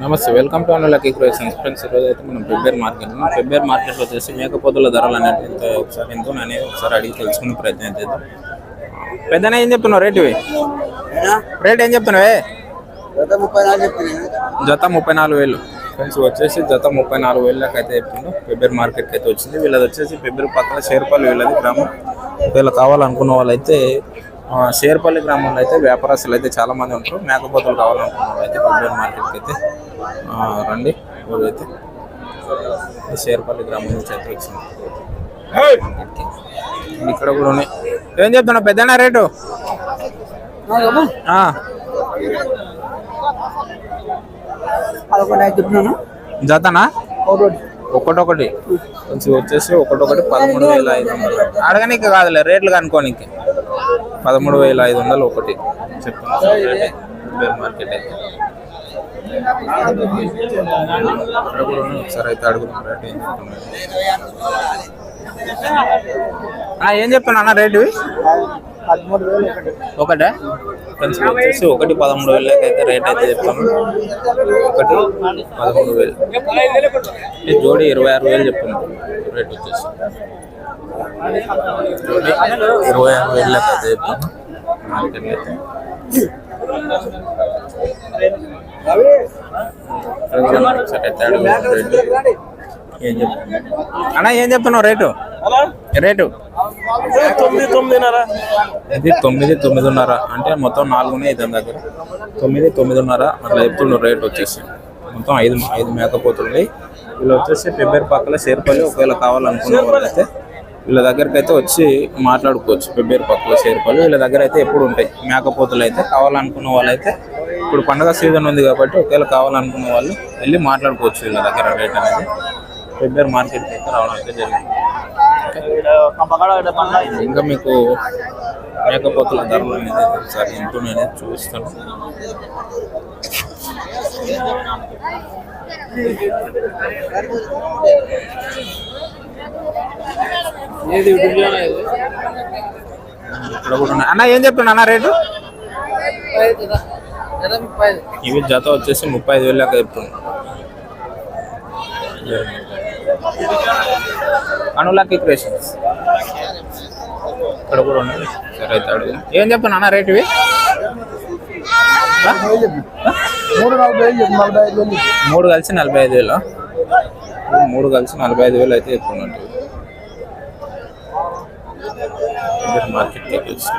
నమస్తే, welcome to lucky creations. Friends, ఈరోజు అయితే మనం ఫెబ్రవరి మార్కెట్ వచ్చేసి మేకపోతుల ధరలు అనేది ఎంతో అనేది ఒకసారి అడిగి తెలుసుకునే ప్రయత్నం చేద్దాం. పెద్దనే ఏం చెప్తున్నావు రేట్ ఏం చెప్తున్నావే? జత 34,000. ఫ్రెండ్స్ వచ్చేసి జత 34,000 అయితే చెప్తున్నాం. ఫెబ్రవరి మార్కెట్కి అయితే వచ్చింది. వీళ్ళది వచ్చేసి ఫెబ్రవరి పక్కన షేర్పల్లి వీళ్ళది గ్రామం. వీళ్ళు కావాలనుకున్న వాళ్ళు అయితే షేర్పల్లి గ్రామంలో అయితే వ్యాపారస్తులు అయితే చాలా మంది ఉంటారు. మేకపోతులు కావాలనుకున్న వాళ్ళు అయితే ఫెబ్రవరి మార్కెట్కి అయితే రండి. అయితే షేర్పల్లి గ్రామం నుంచి అయితే వచ్చింది. ఇక్కడ కూడా ఉన్నాయి. ఏం చెప్తున్నా పెద్దనా రేటు? జతనా ఒకటొకటి కొంచెం వచ్చేసి ఒకటొకటి 13,500. అడగనీకి కాదులే, రేట్లు కనుక్కోనికి 13,500 ఒకటి చెప్తున్నా మార్కెట్ అయితే. ఒకసారి అయితే అడుగుతున్నా రేట్ ఏం చెప్తున్నా. ఏం చెప్తున్నా అన్న రేటు? ఒకటే ఫ్రెండ్స్ వచ్చేసి ఒకటి 13,000 అయితే రేట్ అయితే చెప్తాను. ఒకటి 13,000. జోడి 26,000 చెప్తున్నాను రేట్ వచ్చేసి. జోడి 26,000 అయితే చెప్తాను మార్కెట్ అయితే. ఏం చెప్తున్నా అన్న? ఏం చెప్తున్నావు రేటు? ఇది 9,9,500 అంటే మొత్తం 4 ఉన్నాయి ఇతని దగ్గర. 9,9,500 అట్లా చెప్తున్నారు రేట్ వచ్చేసి. మొత్తం 5 మేకపోతున్నాయి. వీళ్ళు వచ్చేసి ఫెబ్రవరి పక్కన షేర్పల్లి. ఒకవేళ కావాలనుకున్న వాళ్ళు అయితే వీళ్ళ దగ్గరికి అయితే వచ్చి మాట్లాడుకోవచ్చు. ఫెబ్రవరి పక్కన షేర్పల్లి వీళ్ళ దగ్గర అయితే ఎప్పుడు ఉంటాయి మేకపోతులు. అయితే కావాలనుకున్న వాళ్ళు అయితే ఇప్పుడు పండుగ సీజన్ ఉంది కాబట్టి ఒకవేళ కావాలనుకున్న వాళ్ళు వెళ్ళి మాట్లాడుకోవచ్చు వీళ్ళ దగ్గర రేట్ అనేది. ఫెబ్రవరి మార్కెట్కి అయితే రావడం అయితే జరిగింది. ఇంకా మీకు మేకపోతుల ధరలు అనేది ఒకసారి ఎంతో నేను చూపిస్తాను. ఇక్కడ కూడా అన్న ఏం చెప్తున్నా అన్న రేటు? ఇవి జత వచ్చేసి 35,000 చెప్తున్నా. అనులక్కీ క్రియేషన్స్ ఇక్కడ కూడా ఉన్నాయి. సరే అయితే అడుగు. ఏం చెప్తున్నా అన్న రేటు? ఇవి 3 కలిసి 45,000. 3 కలిసి 45,000 అయితే చెప్తున్నట్టు మార్కెట్కి వచ్చి.